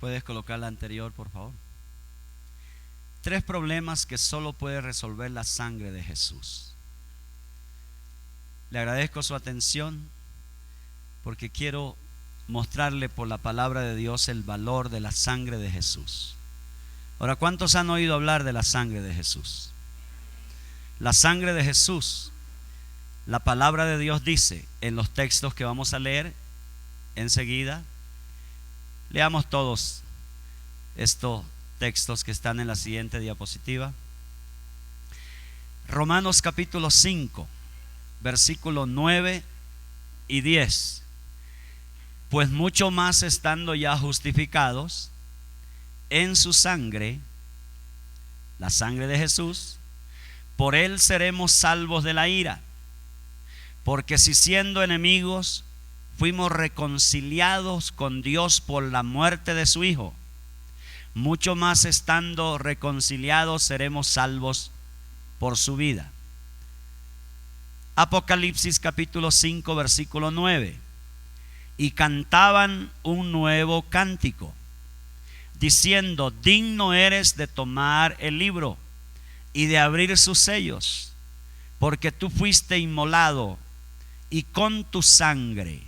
¿Puedes colocar la anterior, por favor? 3 problemas que solo puede resolver la sangre de Jesús. Le agradezco su atención porque quiero mostrarle por la palabra de Dios el valor de la sangre de Jesús. Ahora, ¿cuántos han oído hablar de la sangre de Jesús? La sangre de Jesús, la palabra de Dios dice en los textos que vamos a leer enseguida. Leamos todos estos textos que están en la siguiente diapositiva. Romanos capítulo 5, versículos 9 y 10. Pues mucho más estando ya justificados en su sangre, la sangre de Jesús, por él seremos salvos de la ira. Porque si siendo enemigos fuimos reconciliados con Dios por la muerte de su Hijo, mucho más estando reconciliados seremos salvos por su vida. Apocalipsis capítulo 5 versículo 9. Y cantaban un nuevo cántico, diciendo: digno eres de tomar el libro y de abrir sus sellos, porque tú fuiste inmolado y con tu sangre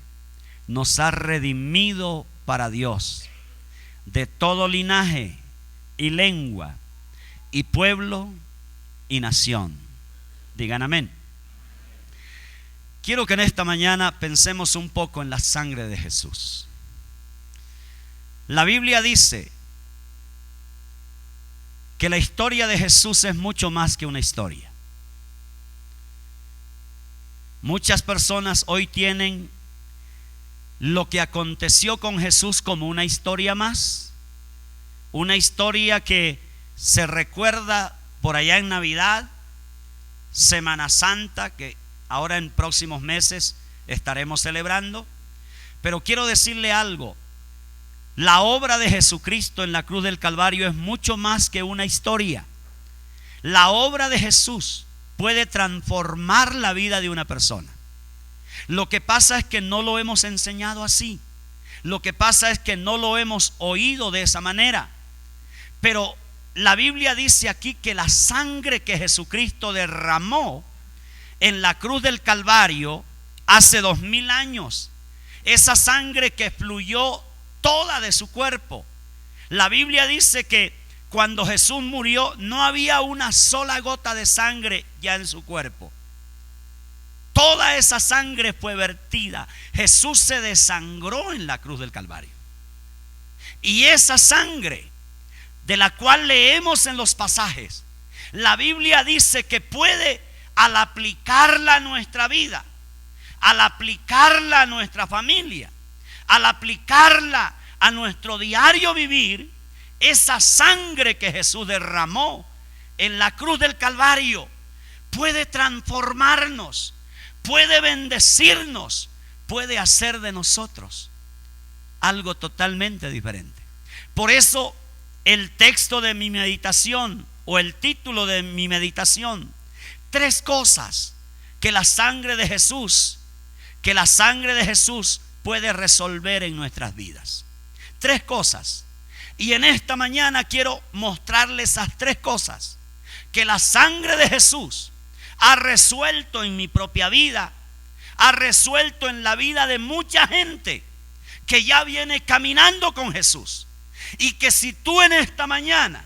nos has redimido para Dios de todo linaje y lengua y pueblo y nación. Digan amén. Quiero que en esta mañana pensemos un poco en la sangre de Jesús. La Biblia dice que la historia de Jesús es mucho más que una historia. Muchas personas hoy tienen lo que aconteció con Jesús como una historia más, una historia que se recuerda por allá en Navidad, Semana Santa, que ahora en próximos meses estaremos celebrando. Pero quiero decirle algo: la obra de Jesucristo en la cruz del Calvario es mucho más que una historia. La obra de Jesús puede transformar la vida de una persona. Lo que pasa es que no lo hemos enseñado así. Lo que pasa es que no lo hemos oído de esa manera. Pero la Biblia dice aquí que la sangre que Jesucristo derramó en la cruz del Calvario hace 2000 años, esa sangre que fluyó toda de su cuerpo. La Biblia dice que cuando Jesús murió no había una sola gota de sangre ya en su cuerpo. Toda esa sangre fue vertida. Jesús se desangró en la cruz del Calvario. Y esa sangre de la cual leemos en los pasajes, la Biblia dice que puede, al aplicarla a nuestra vida, al aplicarla a nuestra familia, al aplicarla a nuestro diario vivir, esa sangre que Jesús derramó en la cruz del Calvario puede transformarnos, puede bendecirnos, puede hacer de nosotros algo totalmente diferente. Por eso el texto de mi meditación, o el título de mi meditación: 3 cosas que la sangre de Jesús puede resolver en nuestras vidas. 3 cosas. Y en esta mañana quiero mostrarles esas 3 cosas que la sangre de Jesús ha resuelto en mi propia vida, ha resuelto en la vida de mucha gente que ya viene caminando con Jesús. Y que si tú en esta mañana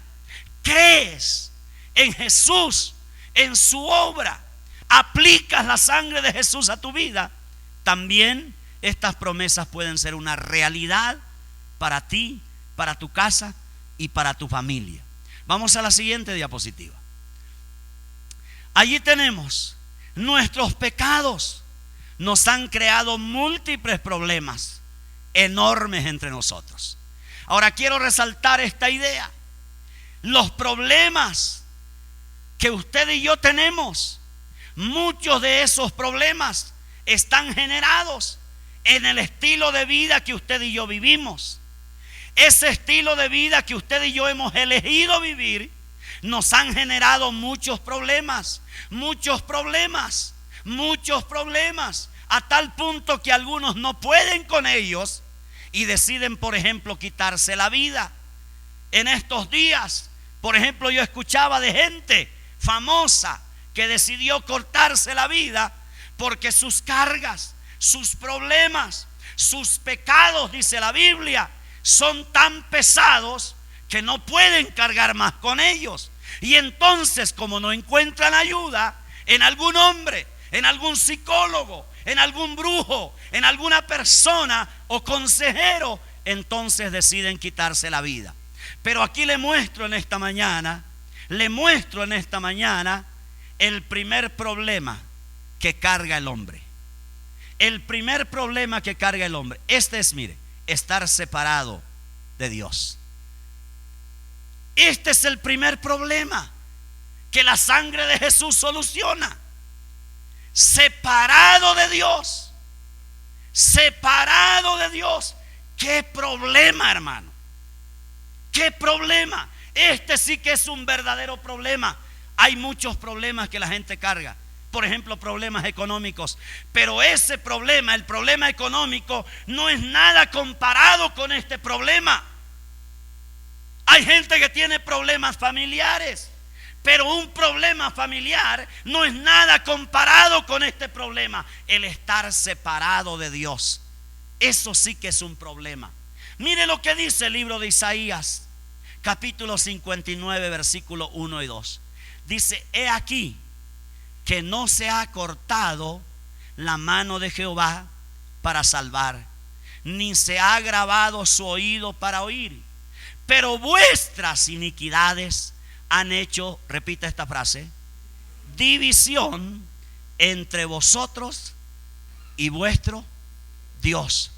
crees en Jesús, en su obra, aplicas la sangre de Jesús a tu vida, también estas promesas pueden ser una realidad para ti, para tu casa y para tu familia. Vamos a la siguiente diapositiva. Allí tenemos: nuestros pecados nos han creado múltiples problemas enormes entre nosotros. Ahora quiero resaltar esta idea: los problemas que usted y yo tenemos, muchos de esos problemas están generados en el estilo de vida que usted y yo vivimos. Ese estilo de vida que usted y yo hemos elegido vivir nos han generado muchos problemas, a tal punto que algunos no pueden con ellos y deciden, por ejemplo, quitarse la vida. En estos días, por ejemplo, yo escuchaba de gente famosa que decidió cortarse la vida porque sus cargas, sus problemas, sus pecados, dice la Biblia, son tan pesados que no pueden cargar más con ellos. Y entonces, como no encuentran ayuda en algún hombre, en algún psicólogo, en algún brujo, en alguna persona o consejero, entonces deciden quitarse la vida. Pero aquí le muestro en esta mañana el primer problema que carga el hombre. El primer problema que carga el hombre. Este es, mire, estar separado de Dios. Este es el primer problema que la sangre de Jesús soluciona. Separado de Dios. Separado de Dios. ¿Qué problema, hermano? ¿Qué problema? Este sí que es un verdadero problema. Hay muchos problemas que la gente carga. Por ejemplo, problemas económicos. Pero ese problema, el problema económico, no es nada comparado con este problema. Hay gente que tiene problemas familiares, pero un problema familiar no es nada comparado con este problema. El estar separado de Dios. Eso sí que es un problema. Mire lo que dice el libro de Isaías, capítulo 59, versículo 1 y 2. Dice: he aquí que no se ha cortado la mano de Jehová para salvar, ni se ha agravado su oído para oír. Pero vuestras iniquidades han hecho, repita esta frase, división entre vosotros y vuestro Dios.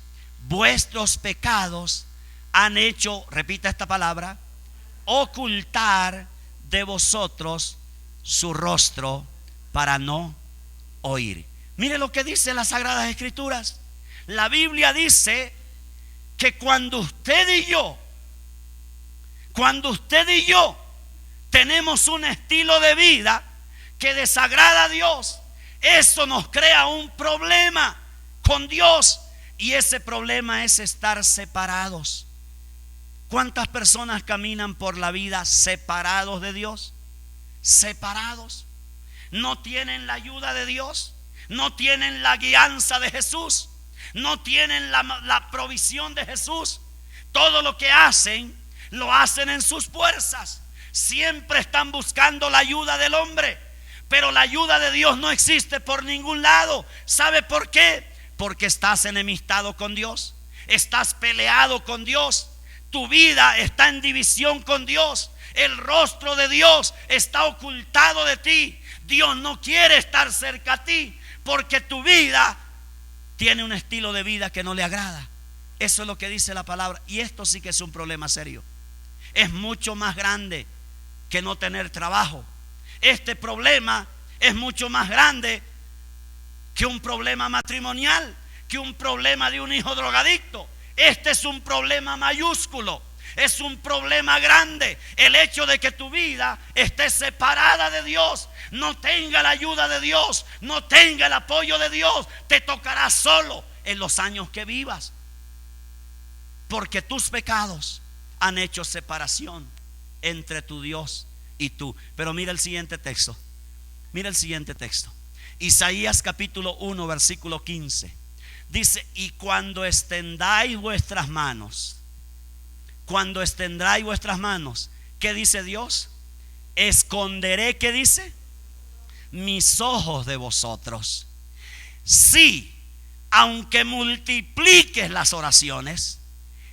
Vuestros pecados han hecho, repita esta palabra, ocultar de vosotros su rostro para no oír. Mire lo que dice las Sagradas Escrituras. La Biblia dice que cuando usted y yo tenemos un estilo de vida que desagrada a Dios, eso nos crea un problema con Dios, y ese problema es estar separados. ¿Cuántas personas caminan por la vida separados de Dios? Separados. No tienen la ayuda de Dios, no tienen la guianza de Jesús, no tienen la provisión de Jesús. Todo lo que hacen, lo hacen en sus fuerzas. Siempre están buscando la ayuda del hombre, pero la ayuda de Dios no existe por ningún lado. ¿Sabe por qué? Porque estás enemistado con Dios, estás peleado con Dios, tu vida está en división con Dios, el rostro de Dios está ocultado de ti. Dios no quiere estar cerca a ti porque tu vida tiene un estilo de vida que no le agrada. Eso es lo que dice la palabra, y esto sí que es un problema serio. Es mucho más grande que no tener trabajo. Este problema es mucho más grande que un problema matrimonial, que un problema de un hijo drogadicto. Este es un problema mayúsculo, es un problema grande. El hecho de que tu vida esté separada de Dios, no tenga la ayuda de Dios, no tenga el apoyo de Dios, te tocará solo en los años que vivas, porque tus pecados han hecho separación entre tu Dios y tú. Pero mira el siguiente texto. Mira el siguiente texto. Isaías capítulo 1, versículo 15. Dice: y cuando extendáis vuestras manos, ¿qué dice Dios? Esconderé, ¿qué dice? Mis ojos de vosotros. Sí, aunque multipliques las oraciones,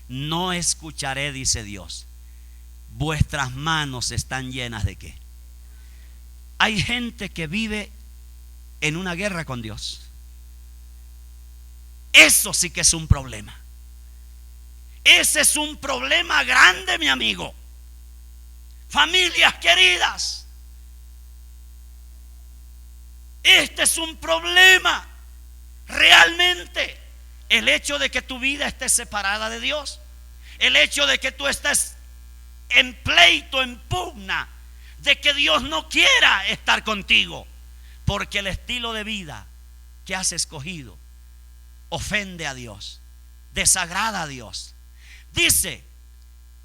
no escucharé, dice Dios. Vuestras manos están llenas de ¿qué? Hay gente que vive en una guerra con Dios. Eso sí que es un problema. Ese es un problema grande, mi amigo. Familias queridas, este es un problema realmente. El hecho de que tu vida esté separada de Dios, el hecho de que tú estés en pleito, en pugna, de que Dios no quiera estar contigo, porque el estilo de vida que has escogido ofende a Dios. desagrada a Dios. Dice,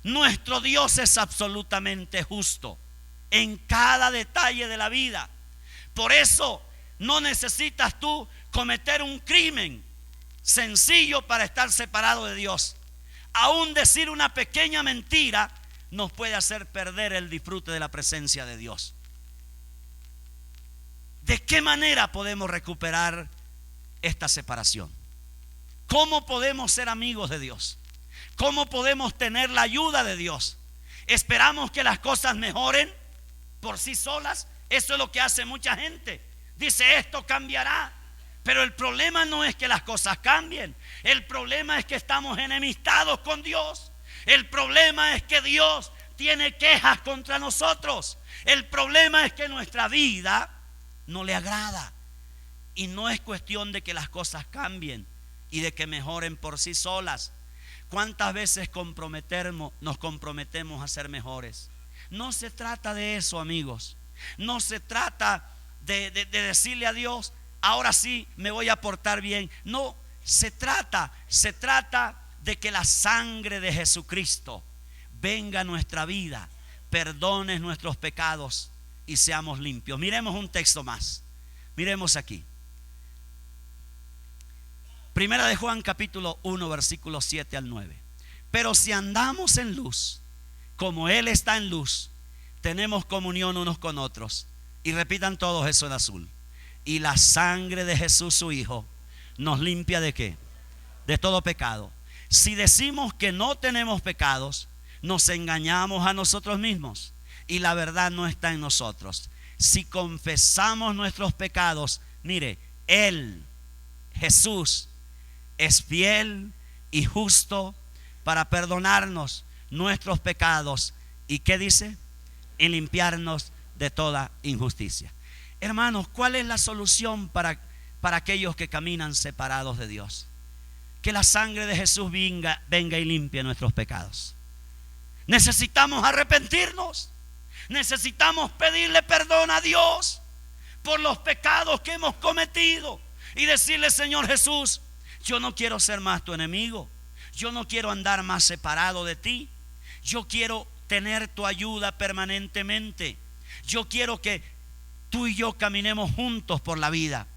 nuestro Dios es absolutamente justo en cada detalle de la vida. Por eso no necesitas tú cometer un crimen sencillo para estar separado de Dios. Aún decir una pequeña mentira nos puede hacer perder el disfrute de la presencia de Dios. ¿De qué manera podemos recuperar esta separación? ¿Cómo podemos ser amigos de Dios? ¿Cómo podemos tener la ayuda de Dios? ¿Esperamos que las cosas mejoren por sí solas? Eso es lo que hace mucha gente. Dice, esto cambiará. Pero el problema no es que las cosas cambien. El problema es que estamos enemistados con Dios. El problema es que Dios tiene quejas contra nosotros. El problema es que nuestra vida no le agrada. Y no es cuestión de que las cosas cambien y de que mejoren por sí solas. ¿Cuántas veces nos comprometemos a ser mejores? No se trata de eso, amigos. No se trata de decirle a Dios, ahora sí me voy a portar bien. No, se trata de que la sangre de Jesucristo venga a nuestra vida, perdone nuestros pecados y seamos limpios. Miremos un texto más. Miremos aquí. Primera de Juan capítulo 1 versículos 7 al 9. Pero si andamos en luz, como Él está en luz, tenemos comunión unos con otros. Y repitan todos eso en azul. Y la sangre de Jesús su Hijo nos limpia ¿de qué? De todo pecado. Si decimos que no tenemos pecados, nos engañamos a nosotros mismos y la verdad no está en nosotros. Si confesamos nuestros pecados, mire, Él, Jesús, es fiel y justo para perdonarnos nuestros pecados. ¿Y qué dice? Y limpiarnos de toda injusticia. Hermanos, ¿cuál es la solución para aquellos que caminan separados de Dios? Que la sangre de Jesús venga y limpie nuestros pecados. Necesitamos arrepentirnos. Necesitamos pedirle perdón a Dios por los pecados que hemos cometido y decirle, Señor Jesús, yo no quiero ser más tu enemigo. Yo no quiero andar más separado de ti. Yo quiero tener tu ayuda permanentemente. Yo quiero que tú y yo caminemos juntos por la vida.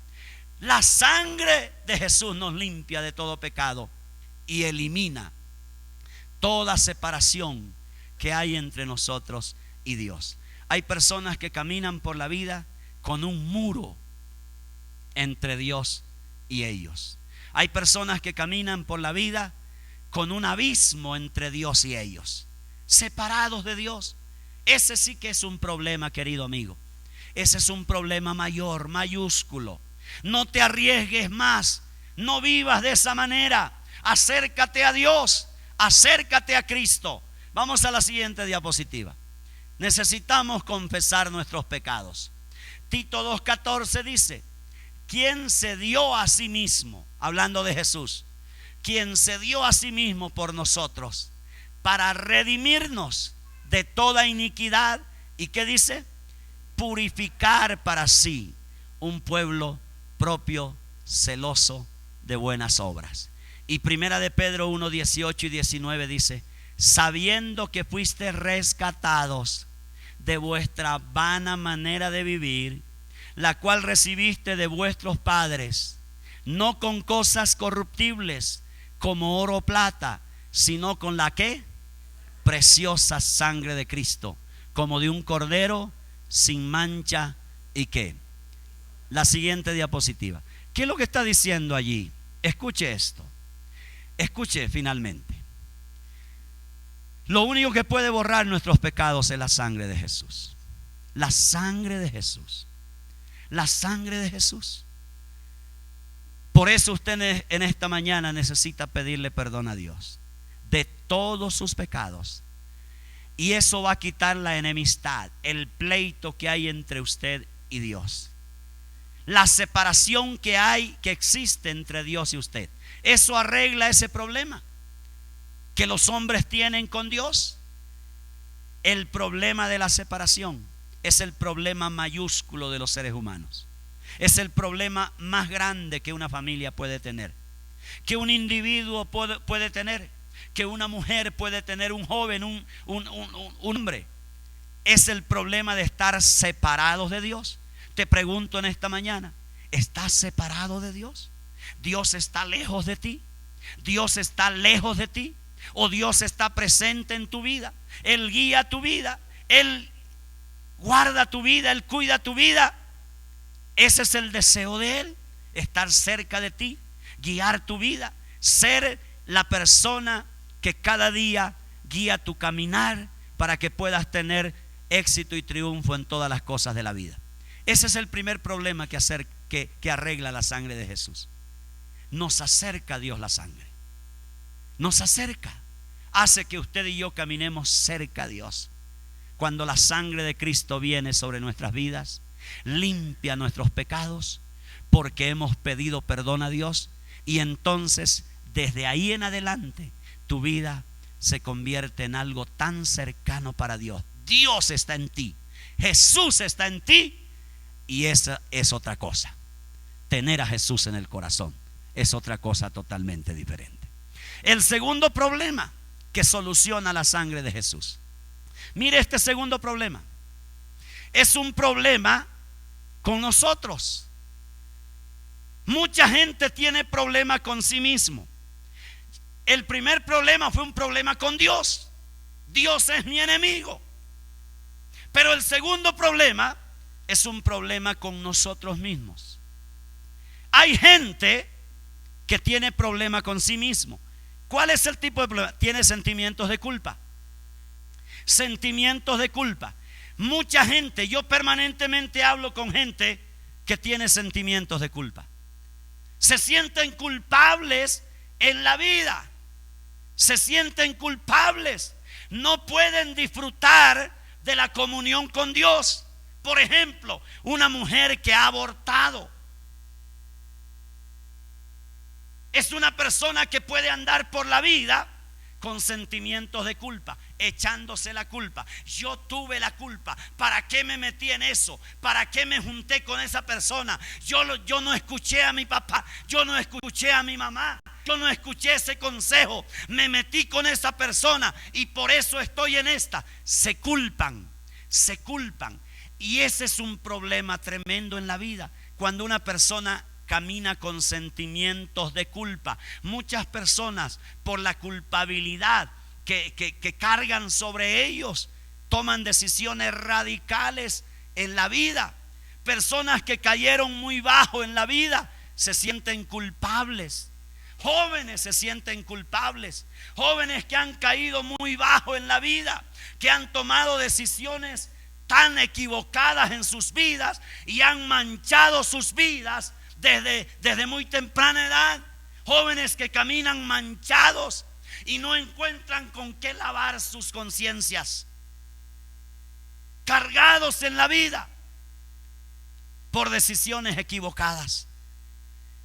La sangre de Jesús nos limpia de todo pecado y elimina toda separación que hay entre nosotros y Dios. Hay personas que caminan por la vida con un muro entre Dios y ellos. Hay personas que caminan por la vida con un abismo entre Dios y ellos, separados de Dios. Ese sí que es un problema, querido amigo. Ese es un problema mayor, mayúsculo. No te arriesgues más. No vivas de esa manera. Acércate a Dios. Acércate a Cristo. Vamos a la siguiente diapositiva. Necesitamos confesar nuestros pecados. Tito 2:14 dice, quien se dio a sí mismo, hablando de Jesús, quien se dio a sí mismo por nosotros, para redimirnos de toda iniquidad. ¿Y qué dice? Purificar para sí un pueblo propio, celoso de buenas obras. Y primera de Pedro 1:18 y 19 dice, sabiendo que fuiste rescatados de vuestra vana manera de vivir, la cual recibiste de vuestros padres, no con cosas corruptibles como oro o plata, sino con la ¿qué? Preciosa sangre de Cristo, como de un cordero sin mancha y ¿qué? La siguiente diapositiva. ¿Qué es lo que está diciendo allí? Escuche esto. Escuche finalmente. Lo único que puede borrar nuestros pecados es la sangre de Jesús. La sangre de Jesús. La sangre de Jesús. Por eso usted en esta mañana necesita pedirle perdón a Dios de todos sus pecados. Y eso va a quitar la enemistad, el pleito que hay entre usted y Dios. La separación que existe entre Dios y usted. Eso arregla ese problema que los hombres tienen con Dios. El problema de la separación es el problema mayúsculo de los seres humanos. Es el problema más grande que una familia puede tener. que un individuo puede tener, que una mujer puede tener, un joven, un hombre. Es el problema de estar separados de Dios. Te pregunto en esta mañana, ¿estás separado de Dios? ¿Dios está lejos de ti? ¿Dios está lejos de ti? ¿O Dios está presente en tu vida? Él guía tu vida, Él guarda tu vida, Él cuida tu vida. Ese es el deseo de Él, estar cerca de ti, guiar tu vida, ser la persona que cada día guía tu caminar para que puedas tener éxito y triunfo en todas las cosas de la vida. Ese es el primer problema que arregla la sangre de Jesús. Nos acerca a Dios la sangre. Nos acerca. Hace que usted y yo caminemos cerca a Dios. Cuando la sangre de Cristo viene sobre nuestras vidas, limpia nuestros pecados porque hemos pedido perdón a Dios, y entonces desde ahí en adelante tu vida se convierte en algo tan cercano para Dios. Dios está en ti, Jesús está en ti, y esa es otra cosa. Tener a Jesús en el corazón es otra cosa totalmente diferente. El segundo problema que soluciona la sangre de Jesús. Mire, este segundo problema es un problema con nosotros. Mucha gente tiene problema con sí mismo. El primer problema fue un problema con Dios. Dios es mi enemigo. Pero el segundo problema es un problema con nosotros mismos. Hay gente que tiene problema con sí mismo. ¿Cuál es el tipo de problema? Tiene sentimientos de culpa. Sentimientos de culpa. Mucha gente, yo permanentemente hablo con gente que tiene sentimientos de culpa. Se sienten culpables en la vida. Se sienten culpables. No pueden disfrutar de la comunión con Dios. Por ejemplo, una mujer que ha abortado es una persona que puede andar por la vida con sentimientos de culpa, echándose la culpa. Yo tuve la culpa. ¿Para qué me metí en eso? ¿Para qué me junté con esa persona? Yo no escuché a mi papá, yo no escuché a mi mamá, yo no escuché ese consejo. Me metí con esa persona y por eso estoy en esta. Se culpan. Y ese es un problema tremendo en la vida, cuando una persona camina con sentimientos de culpa. Muchas personas, por la culpabilidad que cargan sobre ellos, toman decisiones radicales en la vida. Personas que cayeron muy bajo en la vida se sienten culpables. Jóvenes se sienten culpables. Jóvenes que han caído muy bajo en la vida, que han tomado decisiones tan equivocadas en sus vidas y han manchado sus vidas desde muy temprana edad. Jóvenes que caminan manchados y no encuentran con qué lavar sus conciencias, cargados en la vida por decisiones equivocadas.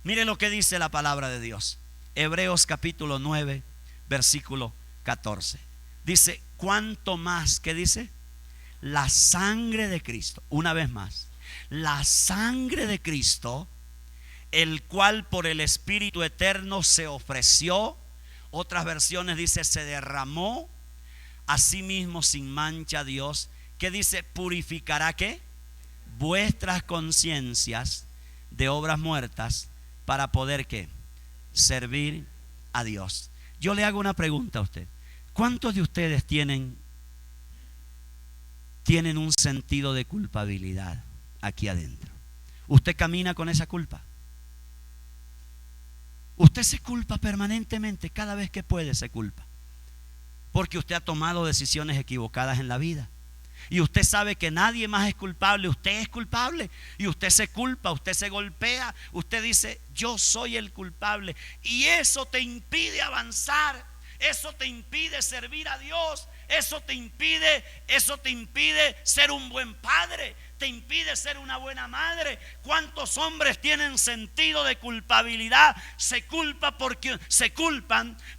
Mire lo que dice la palabra de Dios. Hebreos capítulo 9 versículo 14. Dice, ¿cuánto más? ¿Qué dice? La sangre de Cristo. Una vez más, la sangre de Cristo, el cual por el Espíritu eterno se ofreció. Otras versiones dice se derramó a sí mismo sin mancha a Dios. ¿Qué dice? Purificará ¿qué? Vuestras conciencias de obras muertas para poder ¿qué? Servir a Dios. Yo le hago una pregunta a usted. ¿Cuántos de ustedes tienen un sentido de culpabilidad aquí adentro? ¿Usted camina con esa culpa? Usted se culpa permanentemente, cada vez que puede se culpa, porque usted ha tomado decisiones equivocadas en la vida. Y usted sabe que nadie más es culpable, usted es culpable. Y usted se culpa, usted se golpea, usted dice, yo soy el culpable. Y eso te impide avanzar, eso te impide servir a Dios, eso te impide ser un buen padre, te impide ser una buena madre. ¿Cuántos hombres tienen sentido de culpabilidad? Se culpan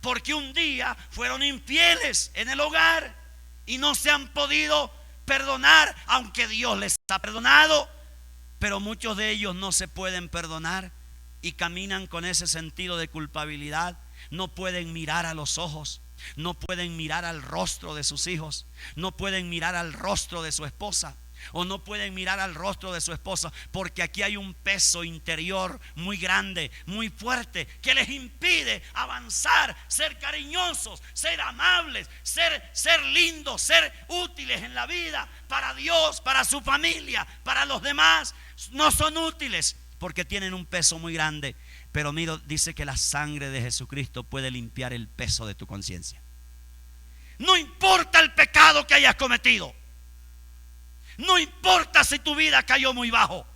porque un día fueron infieles en el hogar y no se han podido perdonar, aunque Dios les ha perdonado. Pero muchos de ellos no se pueden perdonar y caminan con ese sentido de culpabilidad, no pueden mirar a los ojos, no pueden mirar al rostro de sus hijos, no pueden mirar al rostro de su esposa, o no pueden mirar al rostro de su esposa, porque aquí hay un peso interior muy grande, muy fuerte, que les impide avanzar, ser cariñosos, ser amables, ser lindos, ser útiles en la vida, para Dios, para su familia, para los demás. No son útiles porque tienen un peso muy grande. Pero mira, dice que la sangre de Jesucristo puede limpiar el peso de tu conciencia. No importa el pecado que hayas cometido, no importa si tu vida cayó muy bajo,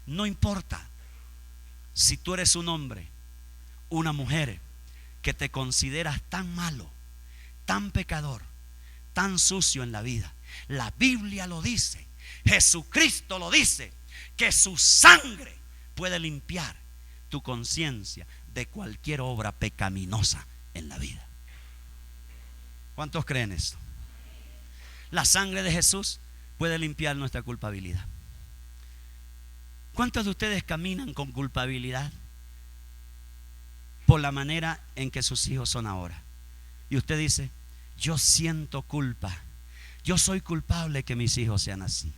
no importa si tú eres un hombre, una mujer que te consideras tan malo, tan pecador, tan sucio en la vida. La Biblia lo dice, Jesucristo lo dice, que su sangre puede limpiar tu conciencia de cualquier obra pecaminosa en la vida. ¿Cuántos creen esto? La sangre de Jesús puede limpiar nuestra culpabilidad. ¿Cuántos de ustedes caminan con culpabilidad por la manera en que sus hijos son ahora? Y usted dice: yo siento culpa, yo soy culpable que mis hijos sean así.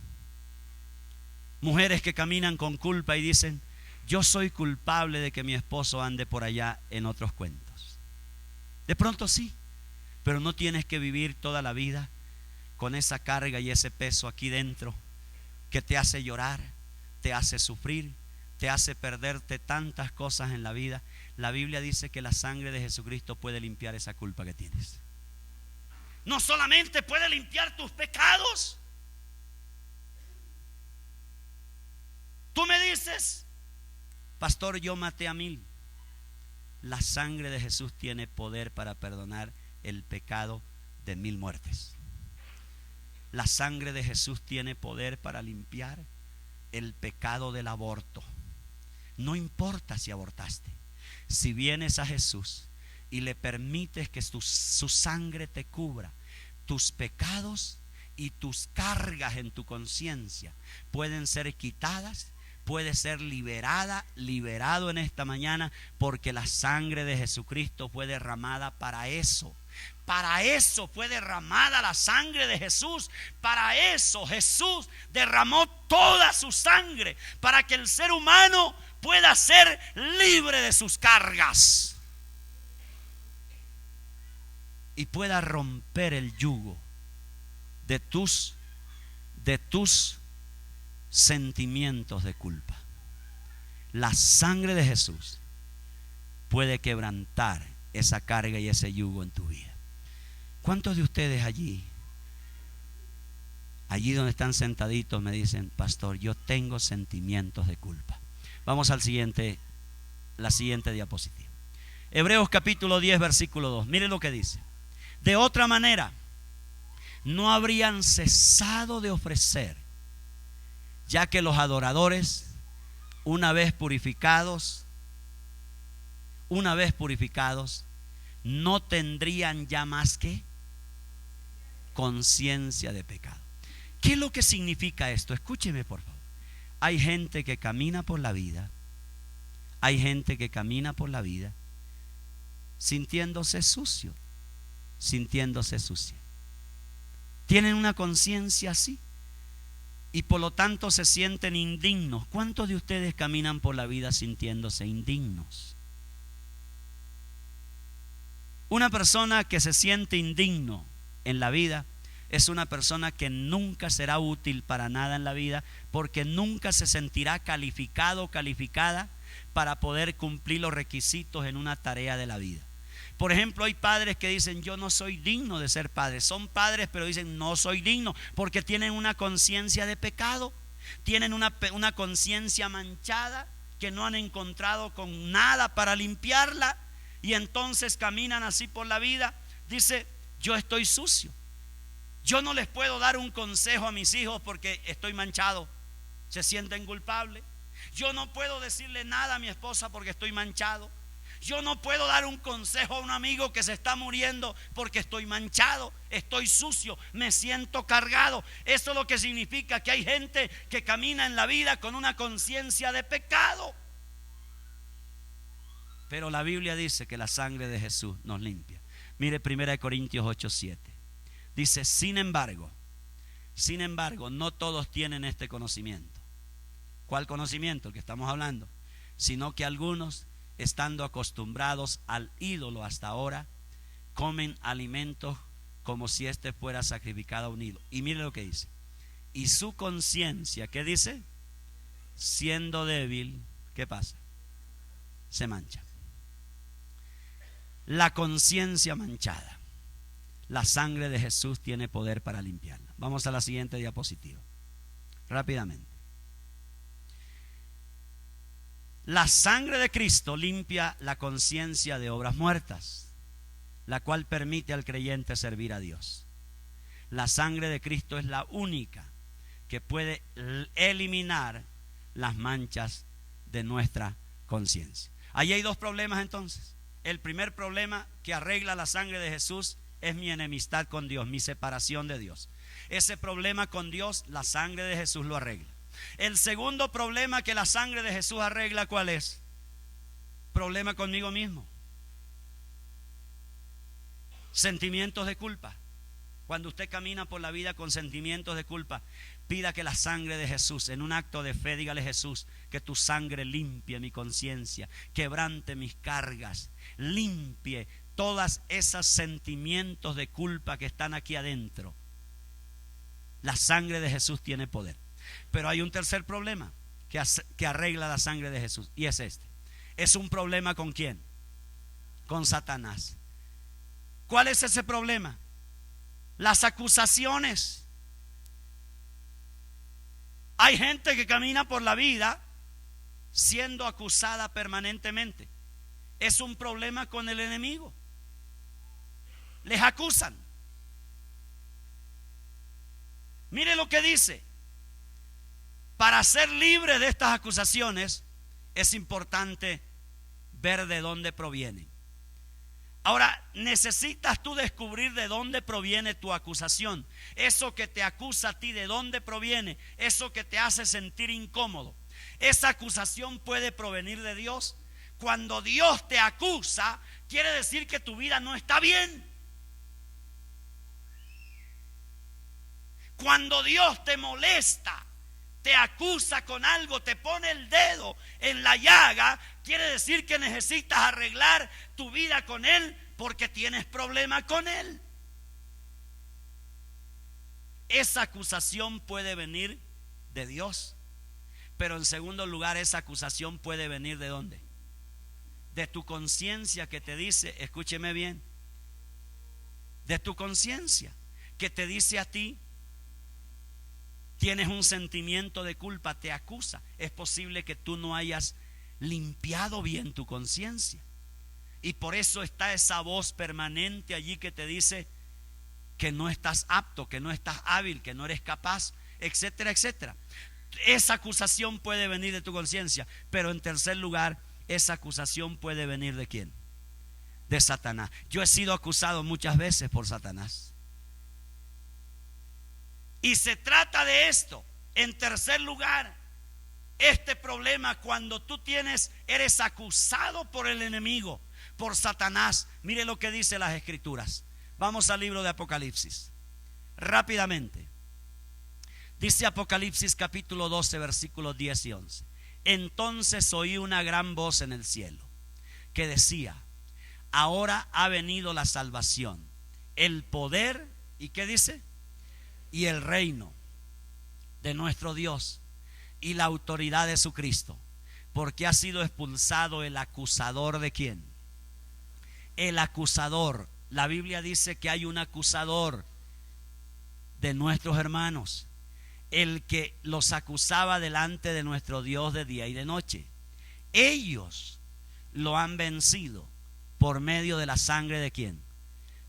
Mujeres que caminan con culpa y dicen: yo soy culpable de que mi esposo ande por allá en otros cuentos. De pronto sí, pero no tienes que vivir toda la vida con esa carga y ese peso aquí dentro que te hace llorar, te hace sufrir, te hace perderte tantas cosas en la vida. La Biblia dice que la sangre de Jesucristo puede limpiar esa culpa que tienes. No solamente puede limpiar tus pecados. Tú me dices: pastor, yo maté a 1000. La sangre de Jesús tiene poder para perdonar el pecado de 1000 muertes. La sangre de Jesús tiene poder para limpiar el pecado del aborto. No importa si abortaste, si vienes a Jesús y le permites que su sangre te cubra, tus pecados y tus cargas en tu conciencia pueden ser quitadas. Puede ser liberado en esta mañana, porque la sangre de Jesucristo fue derramada para eso. Para eso fue derramada la sangre de Jesús. Para eso Jesús derramó toda su sangre, para que el ser humano pueda ser libre de sus cargas y pueda romper el yugo de tus sentimientos de culpa. La sangre de Jesús puede quebrantar esa carga y ese yugo en tu vida. ¿Cuántos de ustedes allí donde están sentaditos, me dicen: pastor, yo tengo sentimientos de culpa? Vamos la siguiente diapositiva. Hebreos capítulo 10 versículo 2. Mire lo que dice: de otra manera no habrían cesado de ofrecer, ya que los adoradores, una vez purificados, no tendrían ya más que conciencia de pecado. ¿Qué es lo que significa esto? Escúcheme, por favor. Hay gente que camina por la vida, sintiéndose sucio, sintiéndose sucia. Tienen una conciencia así y por lo tanto se sienten indignos. ¿Cuántos de ustedes caminan por la vida sintiéndose indignos? Una persona que se siente indigno en la vida es una persona que nunca será útil para nada en la vida, porque nunca se sentirá calificado o calificada para poder cumplir los requisitos en una tarea de la vida. Por ejemplo, hay padres que dicen: yo no soy digno de ser padre. Son padres, pero dicen: no soy digno, porque tienen una conciencia de pecado, tienen una conciencia manchada que no han encontrado con nada para limpiarla, y entonces caminan así por la vida. Dice: yo estoy sucio, yo no les puedo dar un consejo a mis hijos porque estoy manchado. Se sienten culpables. Yo no puedo decirle nada a mi esposa porque estoy manchado. Yo no puedo dar un consejo a un amigo que se está muriendo porque estoy manchado, estoy sucio, me siento cargado. Eso es lo que significa que hay gente que camina en la vida con una conciencia de pecado. Pero la Biblia dice que la sangre de Jesús nos limpia. Mire 1 Corintios 8:7. Dice, sin embargo, no todos tienen este conocimiento. ¿Cuál conocimiento? El que estamos hablando. Sino que algunos, estando acostumbrados al ídolo hasta ahora, comen alimentos como si éste fuera sacrificado a un ídolo. Y mire lo que dice. Y su conciencia, ¿qué dice? Siendo débil, ¿qué pasa? Se mancha. La conciencia manchada. La sangre de Jesús tiene poder para limpiarla. Vamos a la siguiente diapositiva. Rápidamente. La sangre de Cristo limpia la conciencia de obras muertas, la cual permite al creyente servir a Dios. La sangre de Cristo es la única que puede eliminar las manchas de nuestra conciencia. Ahí hay dos problemas entonces. El primer problema que arregla la sangre de Jesús es mi enemistad con Dios, mi separación de Dios. Ese problema con Dios, la sangre de Jesús lo arregla. El segundo problema que la sangre de Jesús arregla, ¿cuál es? Problema conmigo mismo. Sentimientos de culpa. Cuando usted camina por la vida con sentimientos de culpa, pida que la sangre de Jesús, en un acto de fe, dígale: Jesús, que tu sangre limpie mi conciencia, quebrante mis cargas, limpie todos esos sentimientos de culpa que están aquí adentro. La sangre de Jesús tiene poder. Pero hay un tercer problema que arregla la sangre de Jesús, y es este. Es un problema ¿con quién? Con Satanás. ¿Cuál es ese problema? Las acusaciones. Hay gente que camina por la vida siendo acusada permanentemente. Es un problema con el enemigo. Les acusan. Mire lo que dice. Para ser libre de estas acusaciones es importante ver de dónde provienen. Ahora, necesitas tú descubrir de dónde proviene tu acusación. Eso que te acusa a ti, ¿de dónde proviene? Eso que te hace sentir incómodo. Esa acusación puede provenir de Dios. Cuando Dios te acusa, quiere decir que tu vida no está bien. Cuando Dios te molesta, te acusa con algo, te pone el dedo en la llaga, quiere decir que necesitas arreglar tu vida con Él porque tienes problema con Él. Esa acusación puede venir de Dios, pero en segundo lugar, esa acusación puede venir ¿de dónde? De tu conciencia, que te dice, escúcheme bien, de tu conciencia que te dice a ti: tienes un sentimiento de culpa, te acusa. Es posible que tú no hayas limpiado bien tu conciencia, y por eso está esa voz permanente allí que te dice que no estás apto, que no estás hábil, que no eres capaz, etcétera, etcétera. Esa acusación puede venir de tu conciencia, pero en tercer lugar, esa acusación puede venir ¿de quién? De Satanás. Yo he sido acusado muchas veces por Satanás. Y se trata de esto. En tercer lugar, este problema cuando tú eres acusado por el enemigo, por Satanás. Mire lo que dice las Escrituras. Vamos al libro de Apocalipsis. Rápidamente. Dice Apocalipsis capítulo 12, versículos 10 y 11. Entonces oí una gran voz en el cielo que decía: ahora ha venido la salvación, el poder, ¿y qué dice? Y el reino de nuestro Dios y la autoridad de su Cristo, porque ha sido expulsado el acusador. ¿De quién? El acusador. La Biblia dice que hay un acusador de nuestros hermanos, el que los acusaba delante de nuestro Dios de día y de noche. Ellos lo han vencido por medio de la sangre ¿de quién?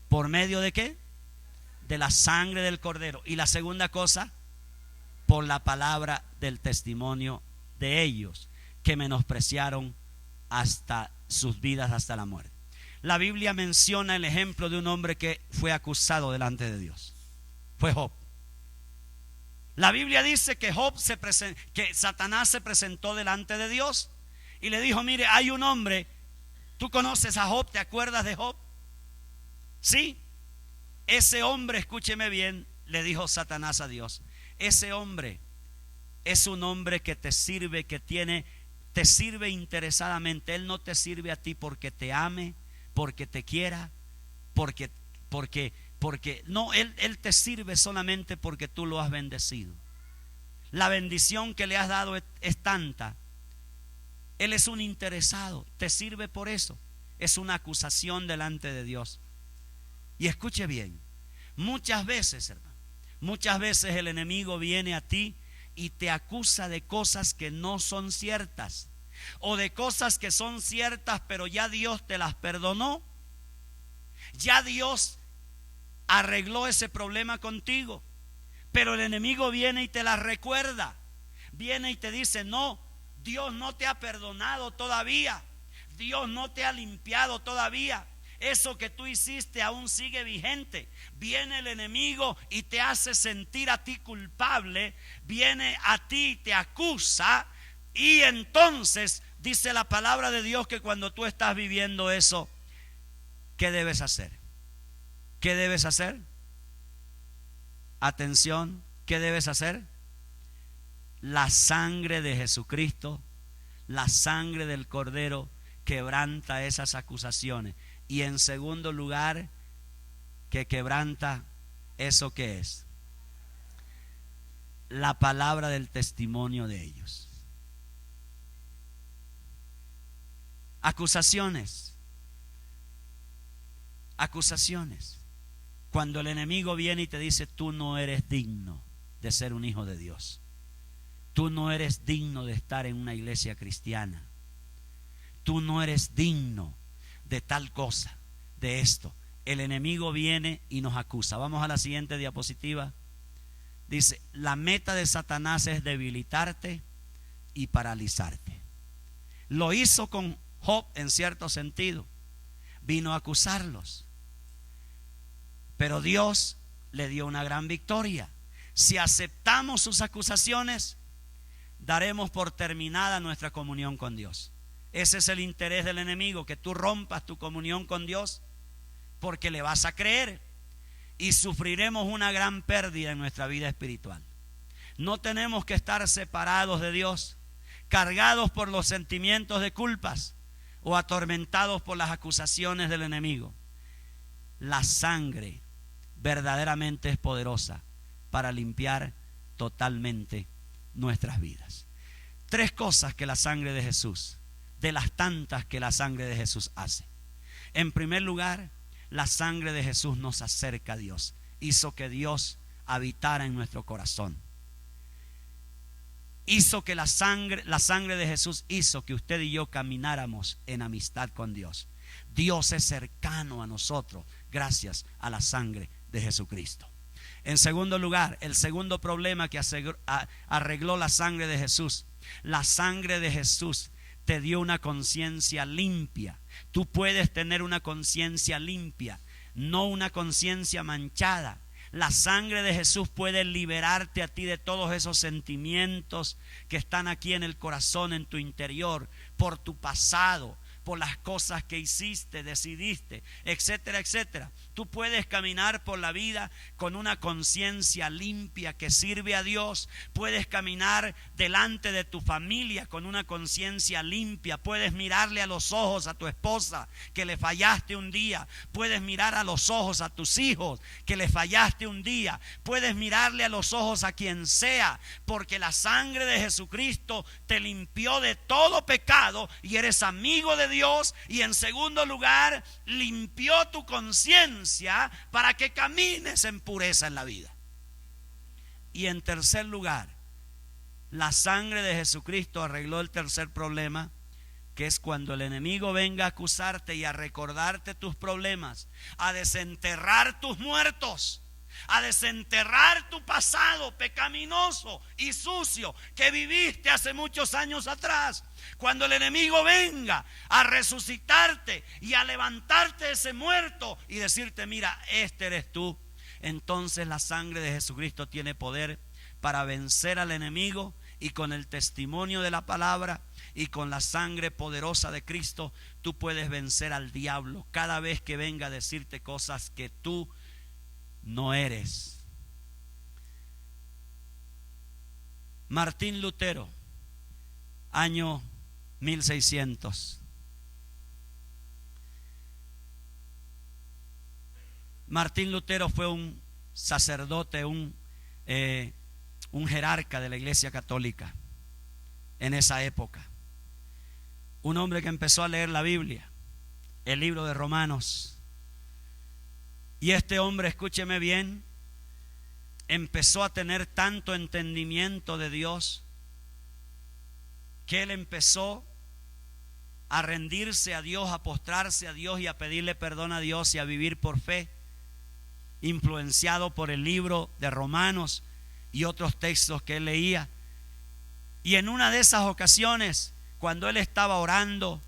¿Por medio de qué? De la sangre del Cordero. Y la segunda cosa, por la palabra del testimonio de ellos, que menospreciaron hasta sus vidas, hasta la muerte. La Biblia menciona el ejemplo de un hombre que fue acusado delante de Dios. Fue Job. La Biblia dice que que Satanás se presentó delante de Dios y le dijo: mire, hay un hombre Tú conoces a Job, ¿te acuerdas de Job? Sí. Ese hombre, escúcheme bien, le dijo Satanás a Dios, ese hombre es un hombre que te sirve, te sirve interesadamente. Él no te sirve a ti porque te ame, porque te quiera, porque no, él te sirve solamente porque tú lo has bendecido. La bendición que le has dado es tanta. Él es un interesado, te sirve por eso. Es una acusación delante de Dios. Y escuche bien, muchas veces, hermano, muchas veces el enemigo viene a ti y te acusa de cosas que no son ciertas, o de cosas que son ciertas pero ya Dios te las perdonó. Ya Dios arregló ese problema contigo, pero el enemigo viene y te las recuerda. Viene y te dice, no, Dios no te ha perdonado todavía, Dios no te ha limpiado todavía, eso que tú hiciste aún sigue vigente. Viene el enemigo y te hace sentir a ti culpable, viene a ti y te acusa, y entonces dice la palabra de Dios que cuando tú estás viviendo eso, ¿qué debes hacer? ¿Qué debes hacer? Atención, ¿qué debes hacer? La sangre de Jesucristo, la sangre del Cordero quebranta esas acusaciones. Y en segundo lugar, que quebranta eso que es la palabra del testimonio de ellos. Acusaciones. Cuando el enemigo viene y te dice, tú no eres digno de ser un hijo de Dios, tú no eres digno de estar en una iglesia cristiana, tú no eres digno de tal cosa, de esto. El enemigo viene y nos acusa. Vamos a la siguiente diapositiva. Dice, la meta de Satanás es debilitarte y paralizarte. Lo hizo con Job en cierto sentido. Vino a acusarlos, pero Dios le dio una gran victoria. Si aceptamos sus acusaciones, daremos por terminada nuestra comunión con Dios. Ese es el interés del enemigo, que tú rompas tu comunión con Dios, porque le vas a creer y sufriremos una gran pérdida en nuestra vida espiritual. No tenemos que estar separados de Dios, cargados por los sentimientos de culpas o atormentados por las acusaciones del enemigo. La sangre verdaderamente es poderosa para limpiar totalmente nuestras vidas. 3 cosas que la sangre de Jesús, de las tantas que la sangre de Jesús hace. En primer lugar, la sangre de Jesús nos acerca a Dios. Hizo que Dios habitara en nuestro corazón. Hizo que la sangre de Jesús hizo que usted y yo camináramos en amistad con Dios. Dios es cercano a nosotros gracias a la sangre de Jesucristo. En segundo lugar, el segundo problema que arregló la sangre de Jesús. La sangre de Jesús te dio una conciencia limpia. Tú puedes tener una conciencia limpia, no una conciencia manchada. La sangre de Jesús puede liberarte a ti de todos esos sentimientos que están aquí en el corazón, en tu interior, por tu pasado, por las cosas que hiciste, decidiste, etcétera, etcétera. Tú puedes caminar por la vida con una conciencia limpia que sirve a Dios. Puedes caminar delante de tu familia con una conciencia limpia. Puedes mirarle a los ojos a tu esposa que le fallaste un día. Puedes mirar a los ojos a tus hijos que le fallaste un día. Puedes mirarle a los ojos a quien sea, porque la sangre de Jesucristo te limpió de todo pecado y eres amigo de Dios. Y en segundo lugar, limpió tu conciencia para que camines en pureza en la vida. Y en tercer lugar, la sangre de Jesucristo arregló el tercer problema, que es cuando el enemigo venga a acusarte y a recordarte tus problemas, a desenterrar tus muertos, a desenterrar tu pasado pecaminoso y sucio que viviste hace muchos años atrás. Cuando el enemigo venga a resucitarte y a levantarte ese muerto y decirte, mira, este eres tú, entonces la sangre de Jesucristo tiene poder para vencer al enemigo, y con el testimonio de la palabra y con la sangre poderosa de Cristo tú puedes vencer al diablo cada vez que venga a decirte cosas que tú no eres. Martín Lutero, año 1600. Martín Lutero fue un sacerdote, un jerarca de la Iglesia Católica en esa época. Un hombre que empezó a leer la Biblia, el libro de Romanos. Y este hombre, escúcheme bien, empezó a tener tanto entendimiento de Dios que él empezó a rendirse a Dios, a postrarse a Dios y a pedirle perdón a Dios y a vivir por fe, influenciado por el libro de Romanos y otros textos que él leía. Y en una de esas ocasiones, cuando él estaba orando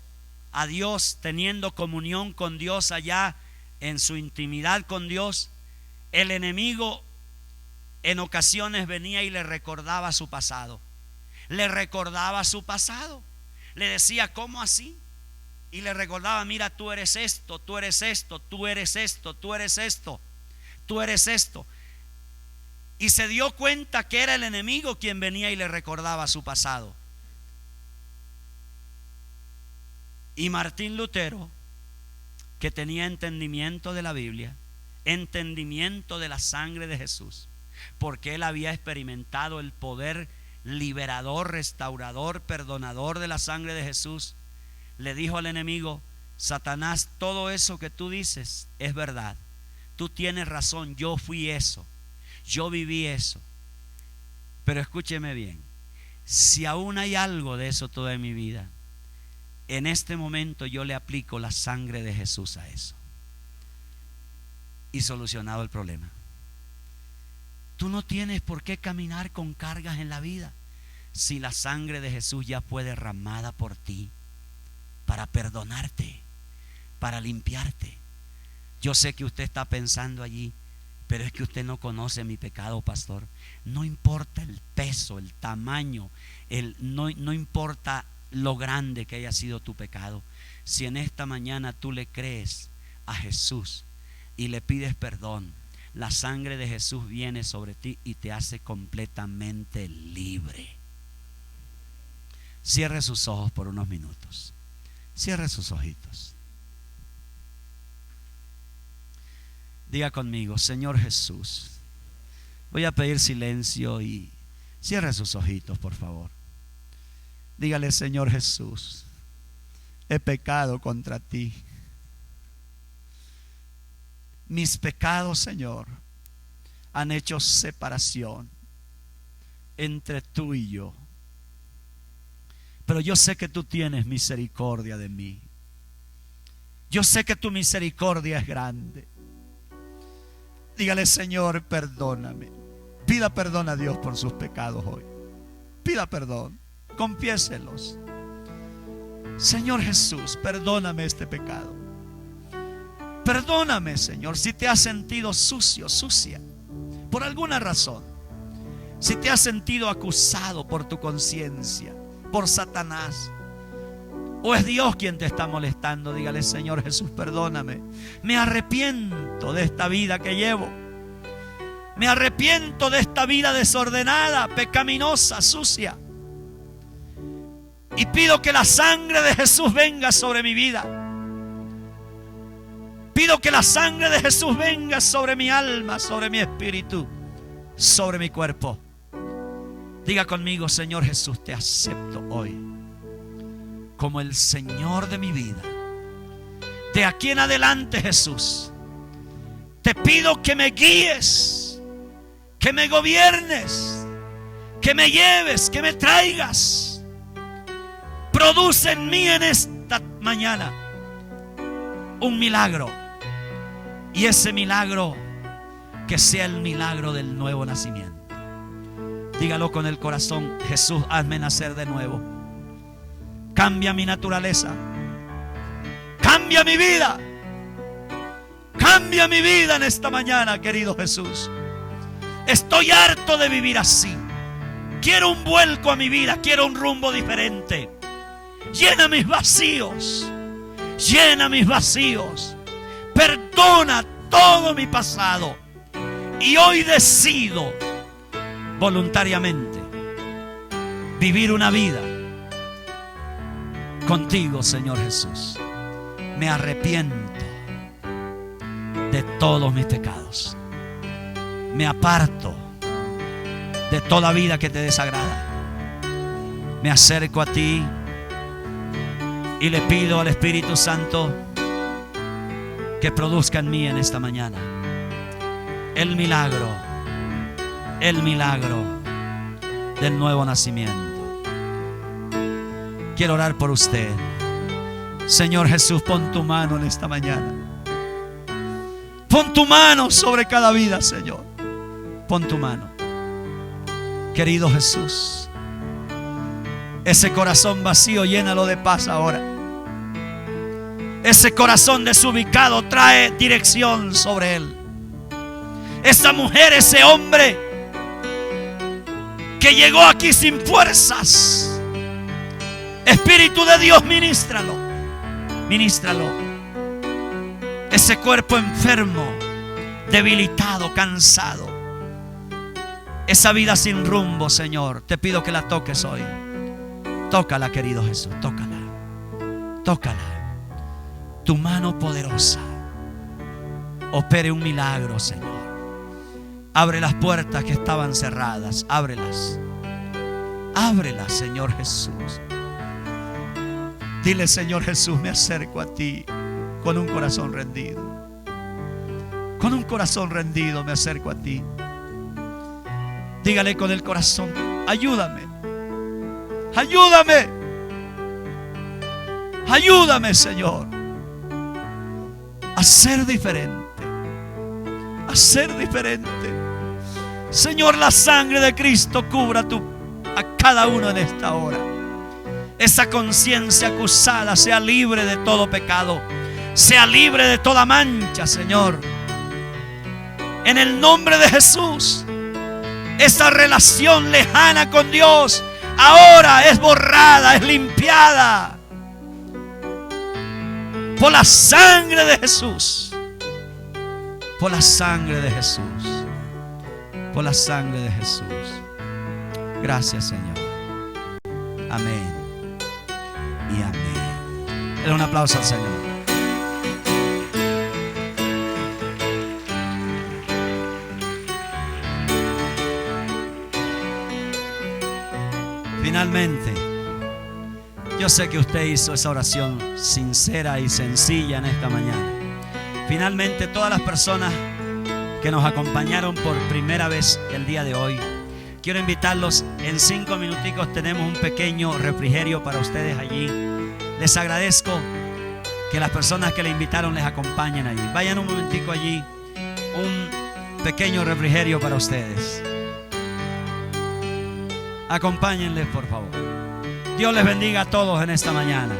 a Dios, teniendo comunión con Dios allá en su intimidad con Dios, el enemigo en ocasiones venía y le recordaba su pasado. Le recordaba su pasado. Le decía, ¿cómo así? Y le recordaba, mira, tú eres esto, tú eres esto, tú eres esto, tú eres esto, tú eres esto. Y se dio cuenta que era el enemigo quien venía y le recordaba su pasado. Y Martín Lutero, que tenía entendimiento de la Biblia, entendimiento de la sangre de Jesús, porque él había experimentado el poder liberador, restaurador, perdonador de la sangre de Jesús, le dijo al enemigo, Satanás, todo eso que tú dices es verdad. Tú tienes razón, yo fui eso, yo viví eso. Pero escúcheme bien, si aún hay algo de eso toda mi vida, en este momento yo le aplico la sangre de Jesús a eso. Y solucionado el problema. Tú no tienes por qué caminar con cargas en la vida si la sangre de Jesús ya fue derramada por ti para perdonarte, para limpiarte. Yo sé que usted está pensando allí, pero es que usted no conoce mi pecado, pastor. No importa el peso, el tamaño, no importa lo grande que haya sido tu pecado. Si en esta mañana tú le crees a Jesús y le pides perdón, la sangre de Jesús viene sobre ti y te hace completamente libre. Cierre sus ojos por unos minutos. Cierre sus ojitos. Diga conmigo, Señor Jesús. Voy a pedir silencio y cierre sus ojitos, por favor. Dígale, Señor Jesús, he pecado contra ti. Mis pecados, Señor, han hecho separación entre tú y yo. Pero yo sé que tú tienes misericordia de mí. Yo sé que tu misericordia es grande. Dígale, Señor, perdóname. Pida perdón a Dios por sus pecados hoy. Pida perdón, confiéselos. Señor Jesús, perdóname este pecado. Perdóname, Señor, si te has sentido sucio, sucia, por alguna razón. Si te has sentido acusado por tu conciencia, por Satanás, o es Dios quien te está molestando, dígale, Señor Jesús, perdóname. Me arrepiento de esta vida que llevo. Me arrepiento de esta vida desordenada, pecaminosa, sucia. Y pido que la sangre de Jesús venga sobre mi vida. Pido que la sangre de Jesús venga sobre mi alma, sobre mi espíritu, sobre mi cuerpo. Diga conmigo, Señor Jesús, te acepto hoy como el Señor de mi vida. De aquí en adelante, Jesús, te pido que me guíes, que me gobiernes, que me lleves, que me traigas. Produce en mí en esta mañana un milagro. Y ese milagro, que sea el milagro del nuevo nacimiento. Dígalo con el corazón, Jesús, hazme nacer de nuevo. Cambia mi naturaleza. Cambia mi vida. Cambia mi vida en esta mañana, querido Jesús. Estoy harto de vivir así. Quiero un vuelco a mi vida. Quiero un rumbo diferente. Llena mis vacíos. Llena mis vacíos. Perdona todo mi pasado. Y hoy decido voluntariamente vivir una vida contigo, Señor Jesús. Me arrepiento de todos mis pecados. Me aparto de toda vida que te desagrada. Me acerco a ti y le pido al Espíritu Santo que produzca en mí en esta mañana el milagro del nuevo nacimiento. Quiero orar por usted. Señor Jesús, pon tu mano en esta mañana. Pon tu mano sobre cada vida, Señor. Pon tu mano. Querido Jesús, ese corazón vacío, llénalo de paz ahora. Ese corazón desubicado, trae dirección sobre él. Esa mujer, ese hombre que llegó aquí sin fuerzas, Espíritu de Dios, ministralo. Ministralo. Ese cuerpo enfermo, debilitado, cansado, esa vida sin rumbo, Señor, te pido que la toques hoy. Tócala, querido Jesús, tócala. Tócala. Tu mano poderosa opere un milagro, Señor. Abre las puertas que estaban cerradas. Ábrelas. Ábrelas, Señor Jesús. Dile, Señor Jesús, me acerco a ti con un corazón rendido. Con un corazón rendido me acerco a ti. Dígale con el corazón: ayúdame. Ayúdame. Ayúdame, Señor, a ser diferente. A ser diferente. Señor, la sangre de Cristo cubra a cada uno en esta hora. Esa conciencia acusada sea libre de todo pecado. Sea libre de toda mancha, Señor. En el nombre de Jesús, esa relación lejana con Dios ahora es borrada, es limpiada por la sangre de Jesús. Por la sangre de Jesús. Por la sangre de Jesús. Gracias, Señor. Amén y amén. Dale un aplauso al Señor. Finalmente, yo sé que usted hizo esa oración sincera y sencilla en esta mañana. Finalmente, todas las personas que nos acompañaron por primera vez el día de hoy, quiero invitarlos. En 5 minuticos tenemos un pequeño refrigerio para ustedes allí. Les agradezco que las personas que le invitaron les acompañen allí. Vayan un momentico allí. Un pequeño refrigerio para ustedes. Acompáñenles, por favor. Dios les bendiga a todos en esta mañana.